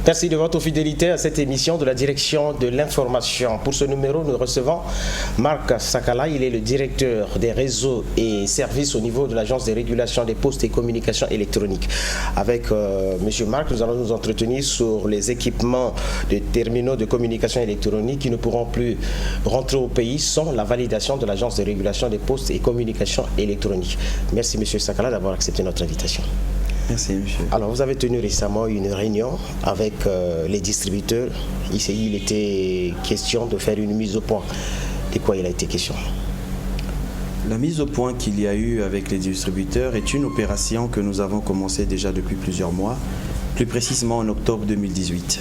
Merci de votre fidélité à cette émission de la direction de l'information. Pour ce numéro, nous recevons Marc Sakala. Il est le directeur des réseaux et services au niveau de l'Agence de régulation des postes et communications électroniques. Avec M. Marc, nous allons nous entretenir sur les équipements de terminaux de communication électronique qui ne pourront plus rentrer au pays sans la validation de l'Agence de régulation des postes et communications électroniques. Merci M. Sakala d'avoir accepté notre invitation. Merci, monsieur. Alors, vous avez tenu récemment une réunion avec les distributeurs. Ici, il était question de faire une mise au point. De quoi il a été question? La mise au point qu'il y a eu avec les distributeurs est une opération que nous avons commencée déjà depuis plusieurs mois, plus précisément en octobre 2018.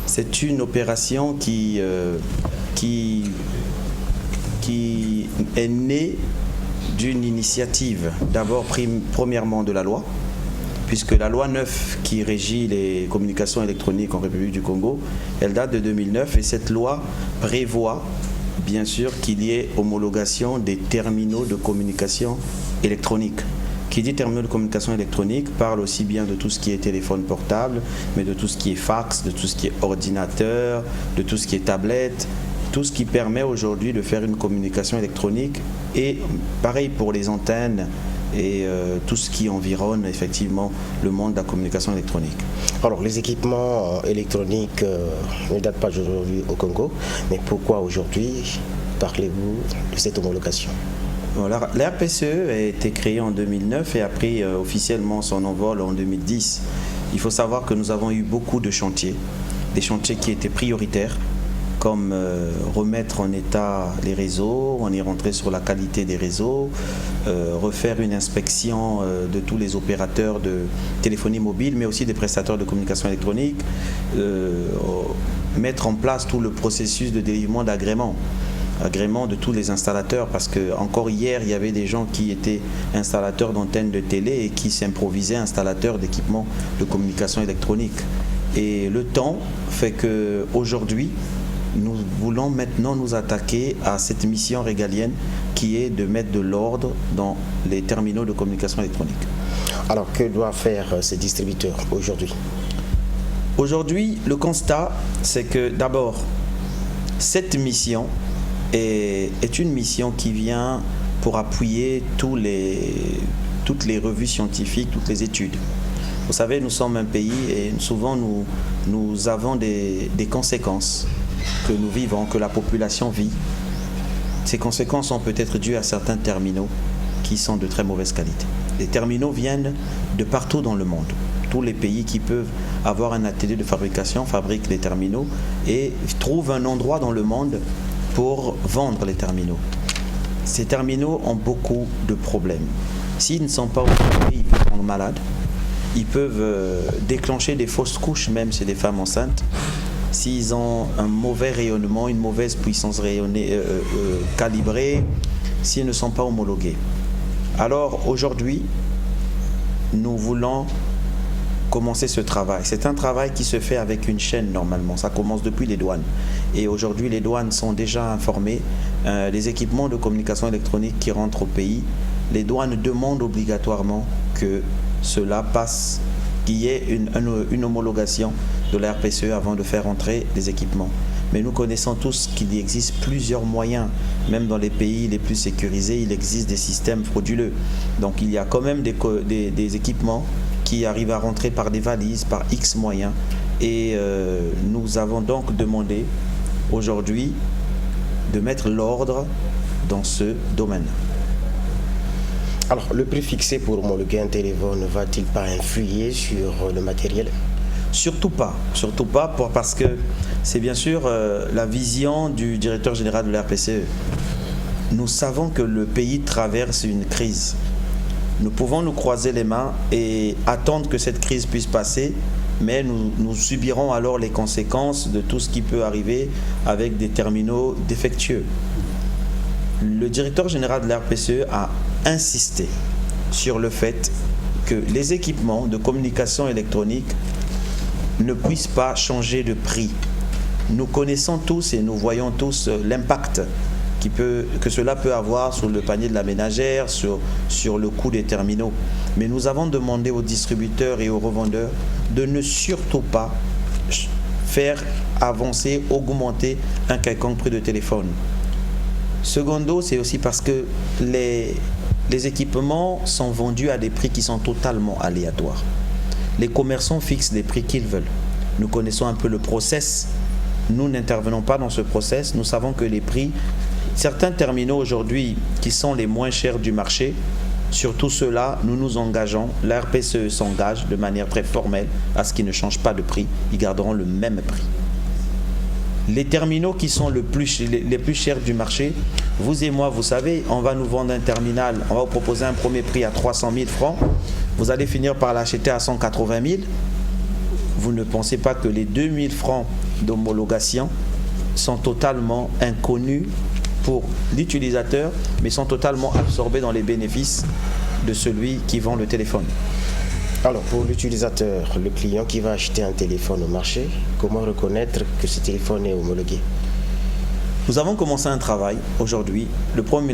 C'est une opération qui est née d'une initiative, d'abord premièrement de la loi, puisque la loi 9 qui régit les communications électroniques en République du Congo, elle date de 2009 et cette loi prévoit bien sûr qu'il y ait homologation des terminaux de communication électronique. Qui dit terminaux de communication électronique parle aussi bien de tout ce qui est téléphone portable, mais de tout ce qui est fax, de tout ce qui est ordinateur, de tout ce qui est tablette, tout ce qui permet aujourd'hui de faire une communication électronique et pareil pour les antennes et tout ce qui environne effectivement le monde de la communication électronique. Alors, les équipements électroniques ne datent pas aujourd'hui au Congo, mais pourquoi aujourd'hui parlez-vous de cette homologation? La RPCE a été créée en 2009 et a pris officiellement son envol en 2010. Il faut savoir que nous avons eu beaucoup de chantiers, des chantiers qui étaient prioritaires, comme remettre en état les réseaux, on est rentré sur la qualité des réseaux, refaire une inspection de tous les opérateurs de téléphonie mobile, mais aussi des prestataires de communication électronique, mettre en place tout le processus de délivrement d'agrément de tous les installateurs, parce que encore hier il y avait des gens qui étaient installateurs d'antennes de télé et qui s'improvisaient installateurs d'équipements de communication électronique. Et le temps fait qu'aujourd'hui, nous voulons maintenant nous attaquer à cette mission régalienne qui est de mettre de l'ordre dans les terminaux de communication électronique. Alors, que doivent faire ces distributeurs aujourd'hui? Aujourd'hui, le constat, c'est que d'abord, cette mission est une mission qui vient pour appuyer toutes les revues scientifiques, toutes les études. Vous savez, nous sommes un pays et souvent nous avons des conséquences que nous vivons, que la population vit. Ces conséquences sont peut-être dues à certains terminaux qui sont de très mauvaise qualité. Les terminaux viennent de partout dans le monde. Tous les pays qui peuvent avoir un atelier de fabrication fabriquent les terminaux et trouvent un endroit dans le monde pour vendre les terminaux. Ces terminaux ont beaucoup de problèmes. S'ils ne sont pas autorisés, ils peuvent rendre malades. Ils peuvent déclencher des fausses couches, même chez des femmes enceintes. S'ils ont un mauvais rayonnement, une mauvaise puissance calibrée, s'ils ne sont pas homologués. Alors aujourd'hui, nous voulons commencer ce travail. C'est un travail qui se fait avec une chaîne normalement. Ça commence depuis les douanes. Et aujourd'hui, les douanes sont déjà informées. Les équipements de communication électronique qui rentrent au pays, les douanes demandent obligatoirement que cela passe, qu'il y ait une homologation de la RPCE avant de faire entrer les équipements. Mais nous connaissons tous qu'il existe plusieurs moyens, même dans les pays les plus sécurisés, il existe des systèmes frauduleux. Donc il y a quand même des équipements qui arrivent à rentrer par des valises, par X moyens. Et nous avons donc demandé aujourd'hui de mettre l'ordre dans ce domaine. Alors, le prix fixé pour homologuer un téléphone ne va-t-il pas influer sur le matériel? Surtout pas parce que c'est bien sûr la vision du directeur général de la RPCE. Nous savons que le pays traverse une crise. Nous pouvons nous croiser les mains et attendre que cette crise puisse passer, mais nous subirons alors les conséquences de tout ce qui peut arriver avec des terminaux défectueux. Le directeur général de la RPCE a insisté sur le fait que les équipements de communication électronique ne puissent pas changer de prix. Nous connaissons tous et nous voyons tous l'impact que cela peut avoir sur le panier de la ménagère, sur le coût des terminaux. Mais nous avons demandé aux distributeurs et aux revendeurs de ne surtout pas faire avancer, augmenter un quelconque prix de téléphone. Secondo, c'est aussi parce que les équipements sont vendus à des prix qui sont totalement aléatoires. Les commerçants fixent les prix qu'ils veulent. Nous connaissons un peu le process. Nous n'intervenons pas dans ce process. Nous savons que les prix, certains terminaux aujourd'hui qui sont les moins chers du marché, surtout ceux-là, nous nous engageons, la RPCE s'engage de manière très formelle à ce qu'ils ne changent pas de prix. Ils garderont le même prix. Les terminaux qui sont les plus chers du marché, vous et moi, vous savez, on va nous vendre un terminal, on va vous proposer un premier prix à 300 000 francs, vous allez finir par l'acheter à 180 000. Vous ne pensez pas que les 2 000 francs d'homologation sont totalement inconnus pour l'utilisateur, mais sont totalement absorbés dans les bénéfices de celui qui vend le téléphone. Alors, pour l'utilisateur, le client qui va acheter un téléphone au marché, comment reconnaître que ce téléphone est homologué? Nous avons commencé un travail aujourd'hui.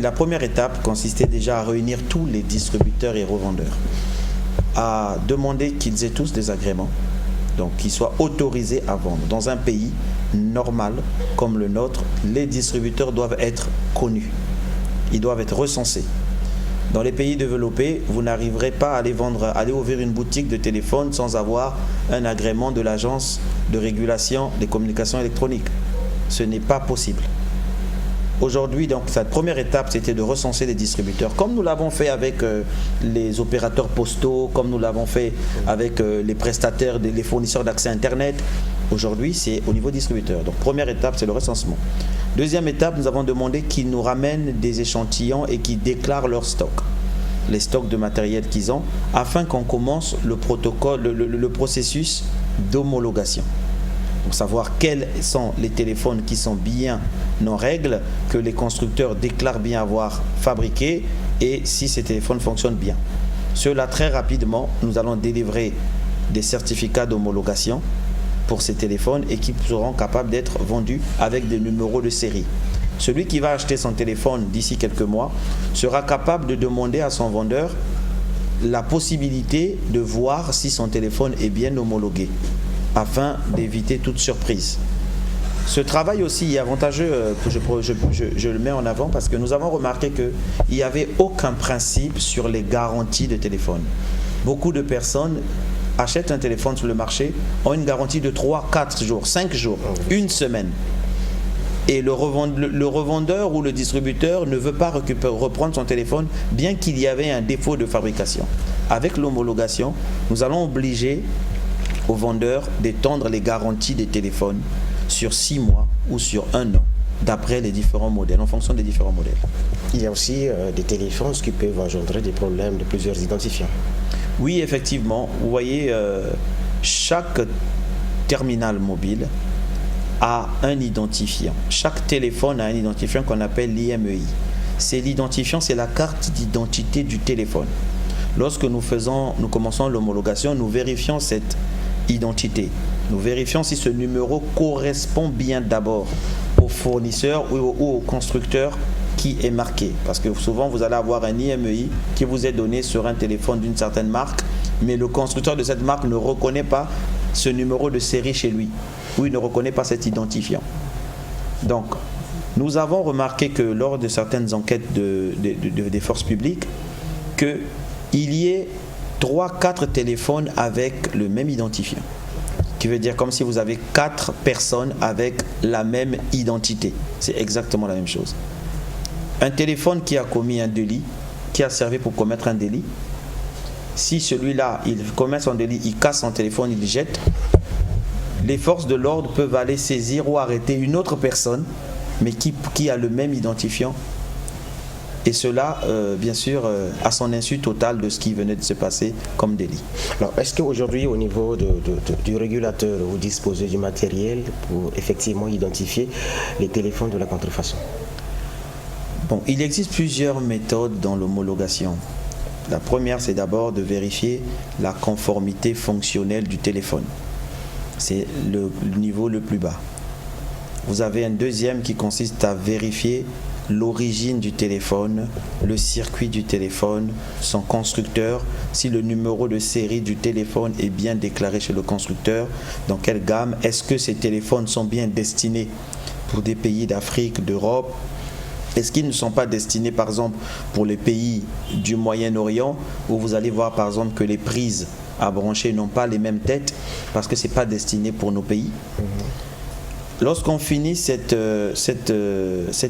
La première étape consistait déjà à réunir tous les distributeurs et revendeurs, à demander qu'ils aient tous des agréments, donc qu'ils soient autorisés à vendre. Dans un pays normal comme le nôtre, les distributeurs doivent être connus, ils doivent être recensés. Dans les pays développés, vous n'arriverez pas à aller ouvrir une boutique de téléphone sans avoir un agrément de l'Agence de régulation des communications électroniques. Ce n'est pas possible. Aujourd'hui, donc, cette première étape, c'était de recenser les distributeurs, comme nous l'avons fait avec les opérateurs postaux, comme nous l'avons fait avec les prestataires, les fournisseurs d'accès Internet. Aujourd'hui, c'est au niveau distributeur. Donc, première étape, c'est le recensement. Deuxième étape, nous avons demandé qu'ils nous ramènent des échantillons et qu'ils déclarent leur stock, les stocks de matériel qu'ils ont, afin qu'on commence le protocole, le processus d'homologation. Pour savoir quels sont les téléphones qui sont bien en règle, que les constructeurs déclarent bien avoir fabriqués et si ces téléphones fonctionnent bien. Cela, très rapidement, nous allons délivrer des certificats d'homologation pour ces téléphones et qui seront capables d'être vendus avec des numéros de série. Celui qui va acheter son téléphone d'ici quelques mois sera capable de demander à son vendeur la possibilité de voir si son téléphone est bien homologué, afin d'éviter toute surprise. Ce travail aussi est avantageux, je le mets en avant parce que nous avons remarqué qu'il n'y avait aucun principe sur les garanties de téléphone. Beaucoup de personnes achètent un téléphone sur le marché, ont une garantie de 3, 4 jours, 5 jours, une semaine. Et le revendeur ou le distributeur ne veut pas reprendre son téléphone, bien qu'il y avait un défaut de fabrication. Avec l'homologation, nous allons obliger aux vendeurs d'étendre les garanties des téléphones sur 6 mois ou sur 1 an, d'après les différents modèles, en fonction des différents modèles. Il y a aussi des téléphones qui peuvent engendrer des problèmes de plusieurs identifiants. Oui, effectivement. Vous voyez, chaque terminal mobile a un identifiant. Chaque téléphone a un identifiant qu'on appelle l'IMEI. C'est l'identifiant, c'est la carte d'identité du téléphone. Lorsque nous commençons l'homologation, nous vérifions cette identité. Nous vérifions si ce numéro correspond bien d'abord au fournisseur ou au constructeur qui est marqué. Parce que souvent, vous allez avoir un IMEI qui vous est donné sur un téléphone d'une certaine marque, mais le constructeur de cette marque ne reconnaît pas ce numéro de série chez lui, ou il ne reconnaît pas cet identifiant. Donc, nous avons remarqué que lors de certaines enquêtes des forces publiques, qu'il y ait 3-4 téléphones avec le même identifiant. Qui veut dire comme si vous avez 4 personnes avec la même identité. C'est exactement la même chose. Un téléphone qui a commis un délit, qui a servi pour commettre un délit, si celui-là, il commet son délit, il casse son téléphone, il le jette, les forces de l'ordre peuvent aller saisir ou arrêter une autre personne, mais qui a le même identifiant. Et cela, bien sûr, à son insu totale de ce qui venait de se passer comme délit. Alors, est-ce qu'aujourd'hui, au niveau du régulateur, vous disposez du matériel pour effectivement identifier les téléphones de la contrefaçon? Bon, il existe plusieurs méthodes dans l'homologation. La première, c'est d'abord de vérifier la conformité fonctionnelle du téléphone. C'est le niveau le plus bas. Vous avez un deuxième qui consiste à vérifier l'origine du téléphone, le circuit du téléphone, son constructeur, si le numéro de série du téléphone est bien déclaré chez le constructeur, dans quelle gamme, est-ce que ces téléphones sont bien destinés pour des pays d'Afrique, d'Europe, est-ce qu'ils ne sont pas destinés par exemple pour les pays du Moyen-Orient où vous allez voir par exemple que les prises à brancher n'ont pas les mêmes têtes parce que ce n'est pas destiné pour nos pays. Lorsqu'on finit cette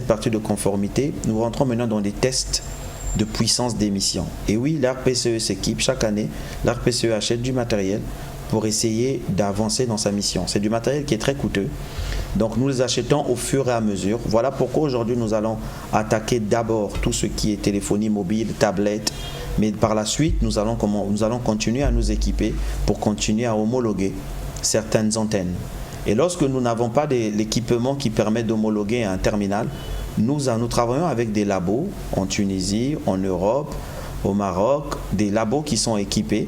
partie de conformité, nous rentrons maintenant dans des tests de puissance d'émission. Et oui, l'ARPCE s'équipe chaque année, l'ARPCE achète du matériel pour essayer d'avancer dans sa mission. C'est du matériel qui est très coûteux. Donc nous les achetons au fur et à mesure. Voilà pourquoi aujourd'hui nous allons attaquer d'abord tout ce qui est téléphonie mobile, tablette. Mais par la suite, nous allons continuer à nous équiper pour continuer à homologuer certaines antennes. Et lorsque nous n'avons pas l'équipement qui permet d'homologuer un terminal, nous travaillons avec des labos en Tunisie, en Europe, au Maroc, des labos qui sont équipés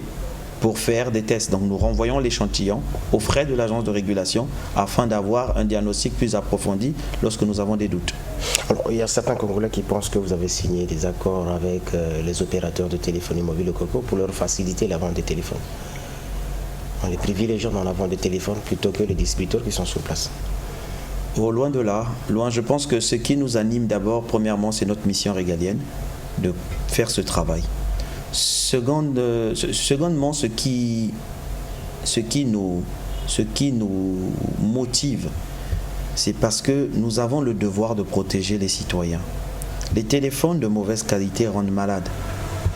pour faire des tests. Donc nous renvoyons l'échantillon aux frais de l'agence de régulation afin d'avoir un diagnostic plus approfondi lorsque nous avons des doutes. Alors, il y a certains Congolais qui pensent que vous avez signé des accords avec les opérateurs de téléphonie mobile au Congo pour leur faciliter la vente des téléphones. On les privilégie dans la vente des téléphones plutôt que les distributeurs qui sont sur place. Oh, loin de là, loin. Je pense que ce qui nous anime d'abord, premièrement, c'est notre mission régalienne de faire ce travail. Secondement, ce qui nous motive, c'est parce que nous avons le devoir de protéger les citoyens. Les téléphones de mauvaise qualité rendent malades.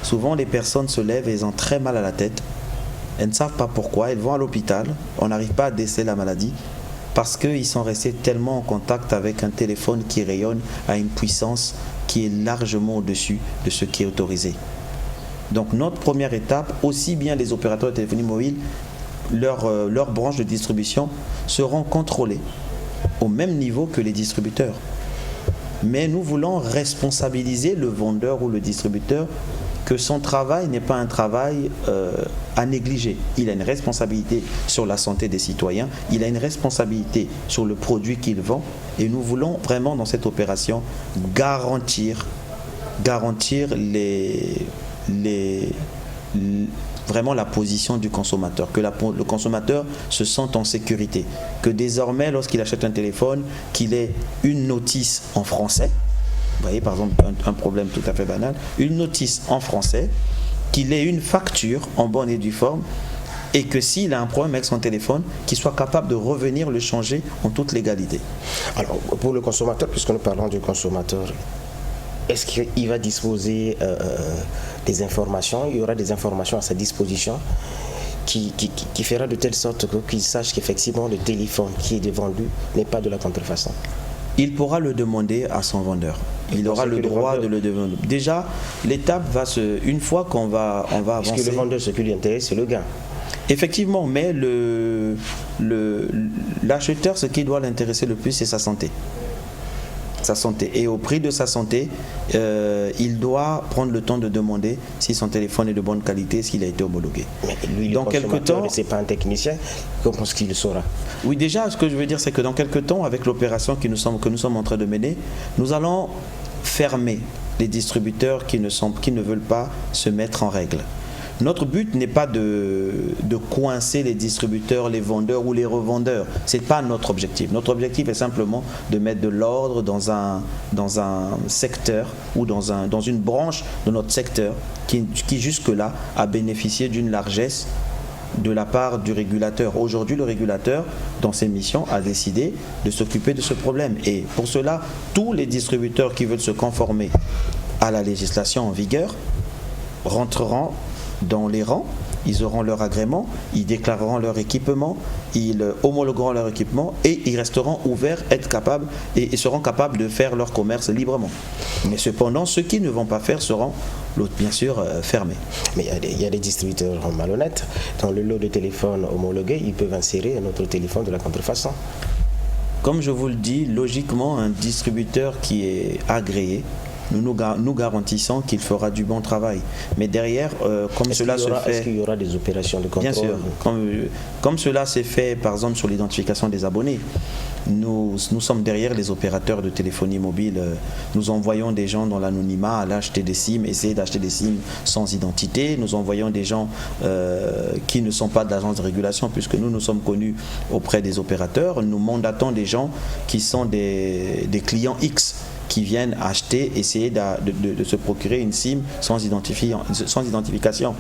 Souvent, les personnes se lèvent et elles ont très mal à la tête. Elles ne savent pas pourquoi. Elles vont à l'hôpital. On n'arrive pas à déceler la maladie parce qu'ils sont restés tellement en contact avec un téléphone qui rayonne à une puissance qui est largement au-dessus de ce qui est autorisé. Donc notre première étape, aussi bien les opérateurs de téléphonie mobile, leurs branches de distribution seront contrôlées au même niveau que les distributeurs. Mais nous voulons responsabiliser le vendeur ou le distributeur que son travail n'est pas un travail à négliger. Il a une responsabilité sur la santé des citoyens, il a une responsabilité sur le produit qu'il vend et nous voulons vraiment dans cette opération garantir vraiment la position du consommateur, que le consommateur se sente en sécurité, que désormais lorsqu'il achète un téléphone, qu'il ait une notice en français. Vous voyez par exemple un problème tout à fait banal, une notice en français, qu'il ait une facture en bonne et due forme et que s'il a un problème avec son téléphone, qu'il soit capable de revenir le changer en toute légalité. Alors pour le consommateur, puisque nous parlons du consommateur, est-ce qu'il va disposer des informations, il y aura des informations à sa disposition qui fera de telle sorte qu'il sache qu'effectivement le téléphone qui est devant lui n'est pas de la contrefaçon? Il pourra le demander à son vendeur. Il aura le droit de le demander. Déjà, l'étape une fois qu'on va avancer. Parce que le vendeur, ce qui lui intéresse, c'est le gain. Effectivement, mais l'acheteur, ce qui doit l'intéresser le plus, c'est sa santé. Sa santé. Et au prix de sa santé, il doit prendre le temps de demander si son téléphone est de bonne qualité, s'il a été homologué. Mais lui, dans quelques temps, c'est pas un technicien, comment est-ce qu'il le saura? Oui, déjà, ce que je veux dire, c'est que dans quelques temps, avec l'opération que nous sommes en train de mener, nous allons fermer les distributeurs qui ne veulent pas se mettre en règle. Notre but n'est pas de coincer les distributeurs, les vendeurs ou les revendeurs. Ce n'est pas notre objectif. Notre objectif est simplement de mettre de l'ordre dans un secteur ou dans une branche de notre secteur qui jusque-là a bénéficié d'une largesse de la part du régulateur. Aujourd'hui, le régulateur, dans ses missions, a décidé de s'occuper de ce problème. Et pour cela, tous les distributeurs qui veulent se conformer à la législation en vigueur rentreront dans les rangs, ils auront leur agrément, ils déclareront leur équipement, ils homologueront leur équipement et ils resteront ouverts, et seront capables de faire leur commerce librement. Mais cependant, ceux qui ne vont pas faire seront, bien sûr, fermés. Mais il y a des distributeurs malhonnêtes. Dans le lot de téléphones homologués, ils peuvent insérer un autre téléphone de la contrefaçon. Comme je vous le dis, logiquement, un distributeur qui est agréé nous garantissons qu'il fera du bon travail. Mais derrière, comme cela se fait... Est-ce qu'il y aura des opérations de contrôle? Bien sûr. Comme cela s'est fait, par exemple, sur l'identification des abonnés. Nous sommes derrière les opérateurs de téléphonie mobile. Nous envoyons des gens dans l'anonymat aller acheter des SIM, essayer d'acheter des SIM sans identité. Nous envoyons des gens qui ne sont pas de l'agence de régulation, puisque nous sommes connus auprès des opérateurs. Nous mandatons des gens qui sont des clients X qui viennent acheter, essayer de se procurer une SIM sans identification,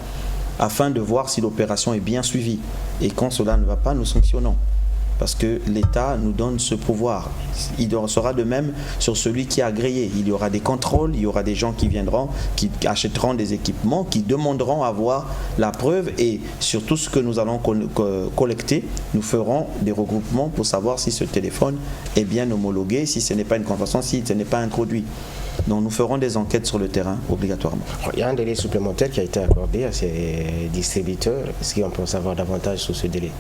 afin de voir si l'opération est bien suivie. Et quand cela ne va pas, nous sanctionnons. Parce que l'État nous donne ce pouvoir. Il sera de même sur celui qui a agréé. Il y aura des contrôles, il y aura des gens qui viendront, qui achèteront des équipements, qui demanderont à voir la preuve, et sur tout ce que nous allons collecter, nous ferons des regroupements pour savoir si ce téléphone est bien homologué, si ce n'est pas une contrefaçon, si ce n'est pas introduit. Donc nous ferons des enquêtes sur le terrain obligatoirement. Il y a un délai supplémentaire qui a été accordé à ces distributeurs. Est-ce qu'on peut savoir davantage sur ce délai?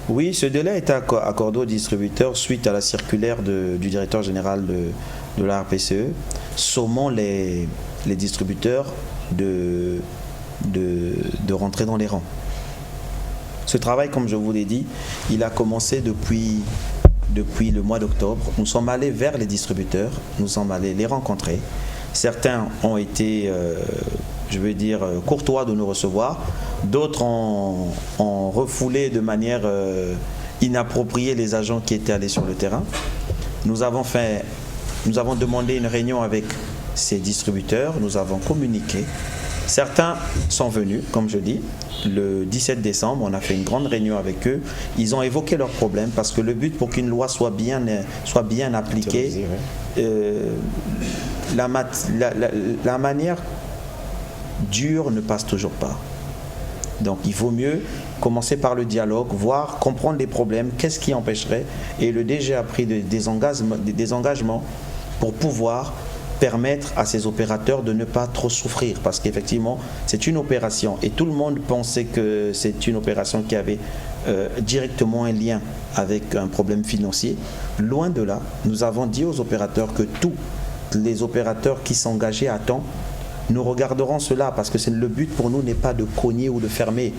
Oui, ce délai a été accordé aux distributeurs suite à la circulaire du directeur général de la RPCE, sommant les distributeurs de rentrer dans les rangs. Ce travail, comme je vous l'ai dit, il a commencé depuis le mois d'octobre. Nous sommes allés vers les distributeurs, nous sommes allés les rencontrer. Certains ont été, courtois de nous recevoir. D'autres ont refoulé de manière inappropriée les agents qui étaient allés sur le terrain. Nous avons demandé une réunion avec ces distributeurs, nous avons communiqué. Certains sont venus, comme je dis, le 17 décembre, on a fait une grande réunion avec eux. Ils ont évoqué leurs problèmes, parce que le but pour qu'une loi soit bien appliquée, la manière dure ne passe toujours pas. Donc il vaut mieux commencer par le dialogue, voir, comprendre les problèmes, qu'est-ce qui empêcherait. Et le DG a pris des engagements pour pouvoir permettre à ces opérateurs de ne pas trop souffrir, parce qu'effectivement c'est une opération et tout le monde pensait que c'est une opération qui avait directement un lien avec un problème financier. Loin de là, nous avons dit aux opérateurs que tous les opérateurs qui s'engageaient à temps, nous regarderons cela, parce que le but pour nous n'est pas de cogner ou de fermer.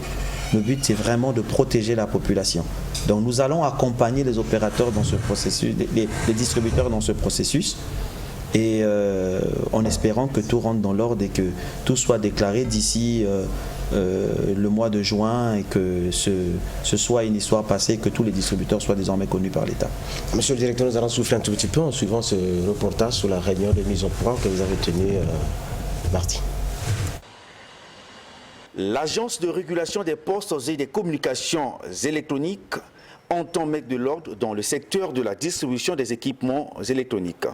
Le but, c'est vraiment de protéger la population. Donc nous allons accompagner les opérateurs dans ce processus, les distributeurs dans ce processus, et en espérant que tout rentre dans l'ordre et que tout soit déclaré d'ici le mois de juin, et que ce soit une histoire passée, que tous les distributeurs soient désormais connus par l'État. Monsieur le directeur, nous allons souffler un tout petit peu en suivant ce reportage sur la réunion de mise au point que vous avez tenue mardi. L'Agence de régulation des postes et des communications électroniques entend mettre de l'ordre dans le secteur de la distribution des équipements électroniques.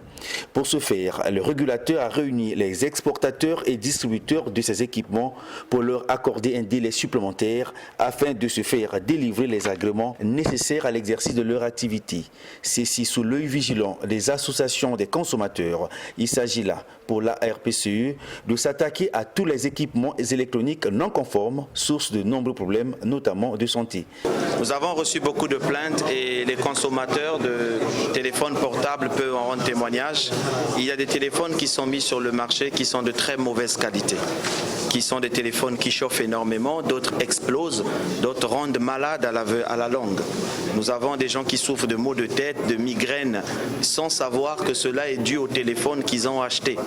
Pour ce faire, le régulateur a réuni les exportateurs et distributeurs de ces équipements pour leur accorder un délai supplémentaire afin de se faire délivrer les agréments nécessaires à l'exercice de leur activité. Ceci sous l'œil vigilant des associations des consommateurs. Il s'agit là, pour la RPCE, de s'attaquer à tous les équipements électroniques non conformes, source de nombreux problèmes, notamment de santé. Nous avons reçu beaucoup de plaintes et les consommateurs de téléphones portables peuvent en rendre témoignage. Il y a des téléphones qui sont mis sur le marché qui sont de très mauvaise qualité, qui sont des téléphones qui chauffent énormément, d'autres explosent, d'autres rendent malades à la longue. Nous avons des gens qui souffrent de maux de tête, de migraines, sans savoir que cela est dû au téléphone qu'ils ont acheté.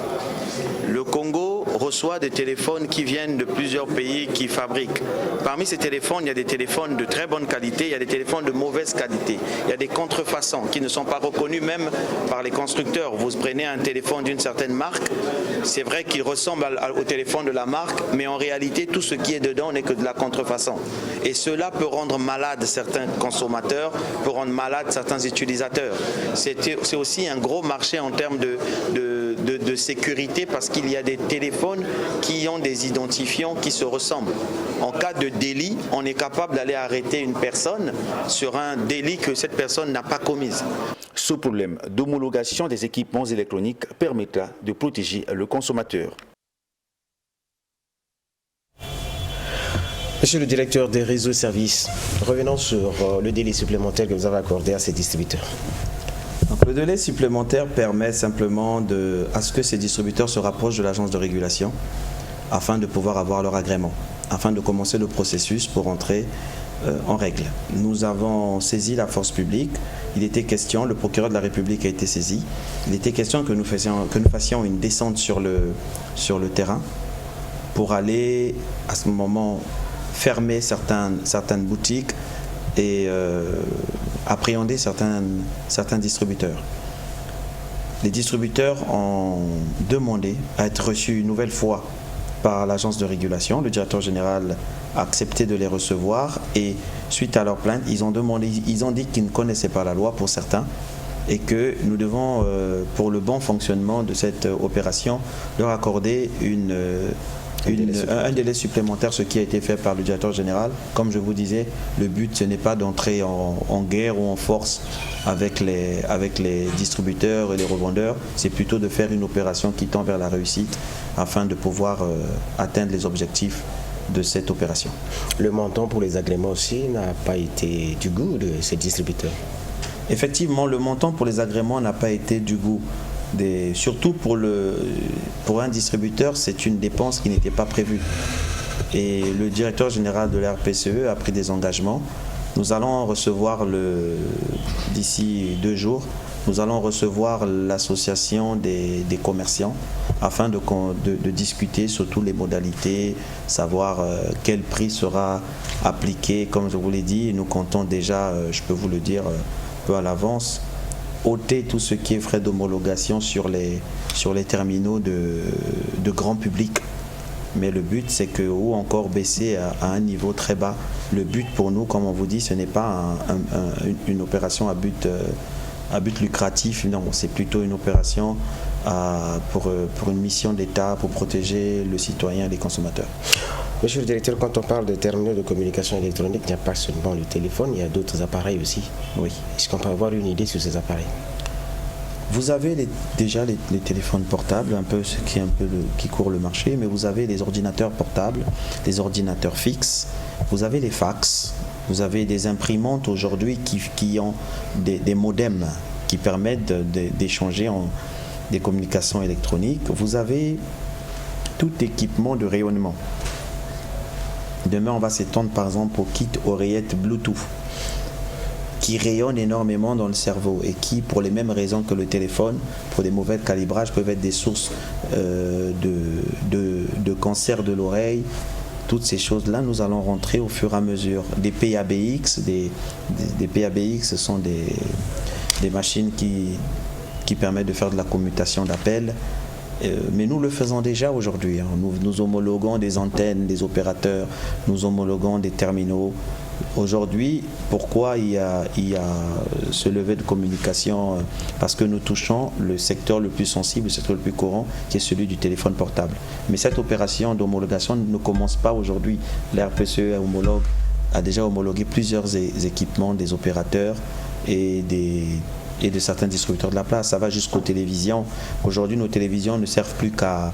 Le Congo reçoit des téléphones qui viennent de plusieurs pays qui fabriquent. Parmi ces téléphones, il y a des téléphones de très bonne qualité, il y a des téléphones de mauvaise qualité. Il y a des contrefaçons qui ne sont pas reconnus même par les constructeurs. Vous prenez un téléphone d'une certaine marque, c'est vrai qu'il ressemble au téléphone de la marque, mais en réalité, tout ce qui est dedans n'est que de la contrefaçon. Et cela peut rendre malade certains consommateurs, peut rendre malade certains utilisateurs. C'est aussi un gros marché en termes de sécurité, parce qu'il y a des téléphones qui ont des identifiants qui se ressemblent. En cas de délit, on est capable d'aller arrêter une personne sur un délit que cette personne n'a pas commis. Ce problème d'homologation des équipements électroniques permettra de protéger le consommateur. Monsieur le directeur des réseaux services, revenons sur le délai supplémentaire que vous avez accordé à ces distributeurs. Donc, Le délai supplémentaire permet simplement à ce que ces distributeurs se rapprochent de l'agence de régulation afin de pouvoir avoir leur agrément, afin de commencer le processus pour entrer en règle. Nous avons saisi la force publique. Il était question, le procureur de la République a été saisi, il était question que nous fassions une descente sur le terrain pour aller à ce moment fermer certaines boutiques et appréhender certains distributeurs. Les distributeurs ont demandé à être reçus une nouvelle fois par l'agence de régulation. Le directeur général a accepté de les recevoir et suite à leur plainte, ils ont dit qu'ils ne connaissaient pas la loi pour certains et que nous devons, pour le bon fonctionnement de cette opération, leur accorder un délai supplémentaire, ce qui a été fait par le directeur général. Comme je vous disais, le but ce n'est pas d'entrer en guerre ou en force avec les distributeurs et les revendeurs, c'est plutôt de faire une opération qui tend vers la réussite afin de pouvoir atteindre les objectifs de cette opération. Le montant pour les agréments aussi n'a pas été du goût de ces distributeurs. Effectivement, le montant pour les agréments n'a pas été du goût. Surtout pour un distributeur, c'est une dépense qui n'était pas prévue. Et le directeur général de la RPCE a pris des engagements. Nous allons recevoir d'ici 2 jours, nous allons recevoir l'association des commerçants afin de discuter sur toutes les modalités, savoir quel prix sera appliqué. Comme je vous l'ai dit, nous comptons déjà, je peux vous le dire un peu à l'avance, ôter tout ce qui est frais d'homologation sur les terminaux de grand public. Mais le but, c'est que, ou encore baisser à un niveau très bas. Le but pour nous, comme on vous dit, ce n'est pas une opération à but lucratif. Non, c'est plutôt une opération pour une mission d'État, pour protéger le citoyen et les consommateurs. Monsieur le directeur, quand on parle de terminaux de communication électronique, il n'y a pas seulement le téléphone, il y a d'autres appareils aussi. Oui. Est-ce qu'on peut avoir une idée sur ces appareils? Vous avez déjà les téléphones portables, un peu ce qui court le marché, mais vous avez les ordinateurs portables, les ordinateurs fixes, vous avez les fax, vous avez des imprimantes aujourd'hui qui ont des modems qui permettent d'échanger des communications électroniques. Vous avez tout équipement de rayonnement. Demain, on va s'étendre par exemple au kit oreillette Bluetooth qui rayonnent énormément dans le cerveau et qui, pour les mêmes raisons que le téléphone, pour des mauvais calibrages, peuvent être des sources de cancer de l'oreille. Toutes ces choses-là, nous allons rentrer au fur et à mesure. Des PABX, des PABX, ce sont des machines qui permettent de faire de la commutation d'appels. Mais nous le faisons déjà aujourd'hui. Nous homologuons des antennes, des opérateurs, nous homologuons des terminaux. Aujourd'hui, pourquoi il y a ce levier de communication? Parce que nous touchons le secteur le plus sensible, le secteur le plus courant, qui est celui du téléphone portable. Mais cette opération d'homologation ne commence pas aujourd'hui. La RPCE a déjà homologué plusieurs équipements des opérateurs et de certains distributeurs de la place. Ça va jusqu'aux télévisions. Aujourd'hui, nos télévisions ne servent plus qu'à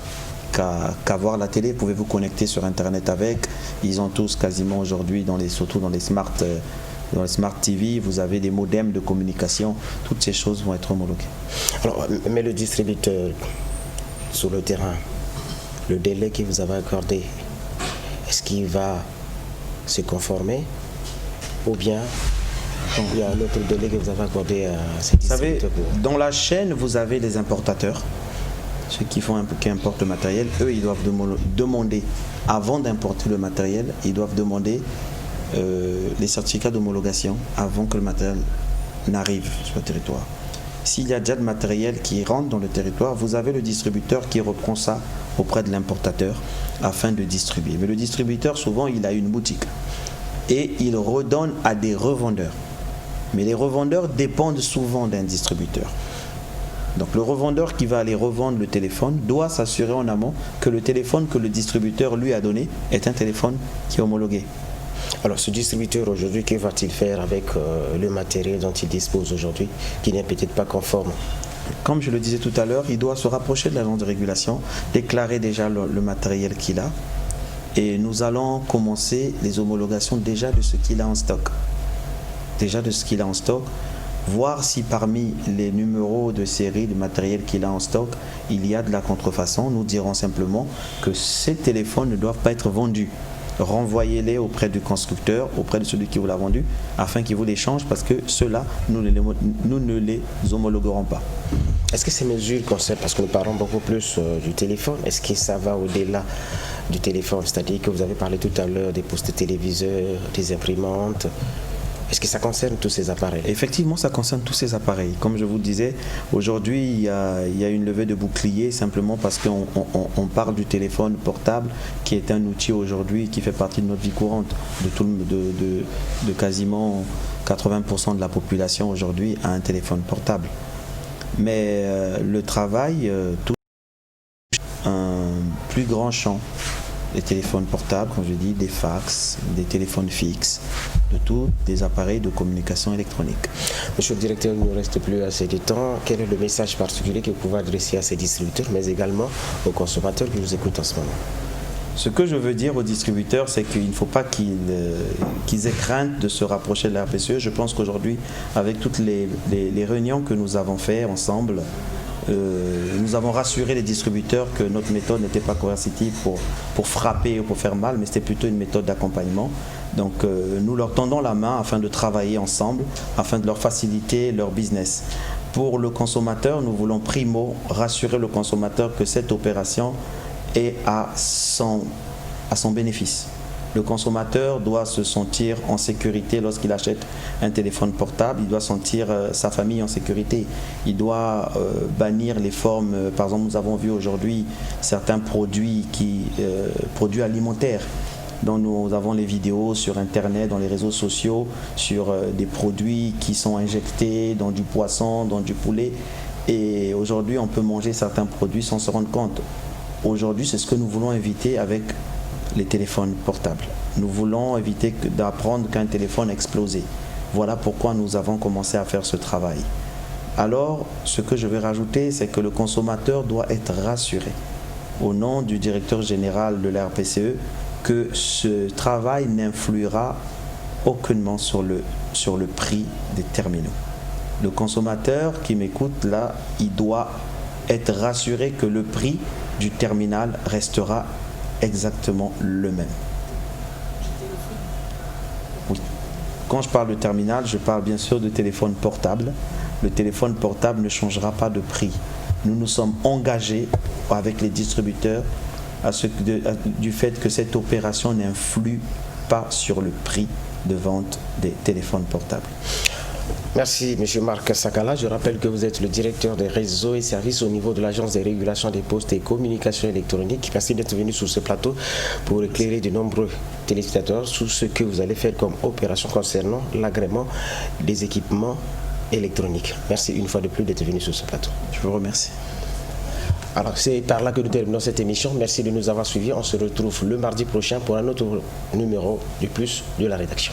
voir la télé. Vous pouvez vous connecter sur Internet avec. Ils ont tous quasiment aujourd'hui, surtout dans les smart TV, vous avez des modems de communication. Toutes ces choses vont être homologuées. Alors, mais le distributeur sur le terrain, le délai que vous avez accordé, est-ce qu'il va se conformer ou bien il y a un autre délai que vous avez accordé à ces distributeurs? Vous savez, dans la chaîne, vous avez les importateurs, ceux qui importent le matériel. Eux, ils doivent demander, avant d'importer le matériel, ils doivent demander les certificats d'homologation avant que le matériel n'arrive sur le territoire. S'il y a déjà de matériel qui rentre dans le territoire, vous avez le distributeur qui reprend ça auprès de l'importateur afin de distribuer. Mais le distributeur, souvent, il a une boutique et il redonne à des revendeurs. Mais les revendeurs dépendent souvent d'un distributeur. Donc le revendeur qui va aller revendre le téléphone doit s'assurer en amont que le téléphone que le distributeur lui a donné est un téléphone qui est homologué. Alors ce distributeur aujourd'hui, que va-t-il faire avec le matériel dont il dispose aujourd'hui, qui n'est peut-être pas conforme? Comme je le disais tout à l'heure, il doit se rapprocher de l'agence de régulation, déclarer déjà le matériel qu'il a, et nous allons commencer les homologations déjà de ce qu'il a en stock. voir si parmi les numéros de série, de matériel qu'il a en stock, il y a de la contrefaçon. Nous dirons simplement que ces téléphones ne doivent pas être vendus. Renvoyez-les auprès du constructeur, auprès de celui qui vous l'a vendu, afin qu'il vous les change, parce que ceux-là, nous ne les homologuerons pas. Est-ce que ces mesures concernent, parce que nous parlons beaucoup plus du téléphone, est-ce que ça va au-delà du téléphone? C'est-à-dire que vous avez parlé tout à l'heure des postes téléviseurs, des imprimantes. Est-ce que ça concerne tous ces appareils? Effectivement, ça concerne tous ces appareils. Comme je vous disais, aujourd'hui, il y a une levée de bouclier simplement parce qu'on parle du téléphone portable qui est un outil aujourd'hui qui fait partie de notre vie courante. De quasiment 80% de la population aujourd'hui a un téléphone portable. Mais le travail touche un plus grand champ. Des téléphones portables, comme je dis, des fax, des téléphones fixes, de tous des appareils de communication électronique. Monsieur le directeur, il ne nous reste plus assez de temps. Quel est le message particulier que vous pouvez adresser à ces distributeurs, mais également aux consommateurs qui nous écoutent en ce moment? Ce que je veux dire aux distributeurs, c'est qu'il ne faut pas qu'ils aient crainte de se rapprocher de la RPCE. Je pense qu'aujourd'hui, avec toutes les réunions que nous avons faites ensemble, nous avons rassuré les distributeurs que notre méthode n'était pas coercitive pour frapper ou pour faire mal, mais c'était plutôt une méthode d'accompagnement. Donc nous leur tendons la main afin de travailler ensemble, afin de leur faciliter leur business. Pour le consommateur, nous voulons primo rassurer le consommateur que cette opération est à son bénéfice. Le consommateur doit se sentir en sécurité lorsqu'il achète un téléphone portable. Il doit sentir sa famille en sécurité. Il doit bannir les formes. Par exemple, nous avons vu aujourd'hui certains produits alimentaires dont nous avons les vidéos sur Internet, dans les réseaux sociaux, sur des produits qui sont injectés dans du poisson, dans du poulet. Et aujourd'hui, on peut manger certains produits sans se rendre compte. Aujourd'hui, c'est ce que nous voulons éviter avec les téléphones portables. Nous voulons éviter d'apprendre qu'un téléphone a explosé. Voilà pourquoi nous avons commencé à faire ce travail. Alors, ce que je vais rajouter, c'est que le consommateur doit être rassuré, au nom du directeur général de la RPCE, que ce travail n'influera aucunement sur le prix des terminaux. Le consommateur qui m'écoute là, il doit être rassuré que le prix du terminal restera exactement le même. Oui. Quand je parle de terminal, je parle bien sûr de téléphone portable. Le téléphone portable ne changera pas de prix. Nous nous sommes engagés avec les distributeurs du fait que cette opération n'influe pas sur le prix de vente des téléphones portables. Merci, M. Marc Sakala. Je rappelle que vous êtes le directeur des réseaux et services au niveau de l'Agence de régulation des postes et communications électroniques. Merci d'être venu sur ce plateau pour éclairer de nombreux téléspectateurs sur ce que vous allez faire comme opération concernant l'agrément des équipements électroniques. Merci une fois de plus d'être venu sur ce plateau. Je vous remercie. Alors, c'est par là que nous terminons cette émission. Merci de nous avoir suivis. On se retrouve le mardi prochain pour un autre numéro du Plus de la rédaction.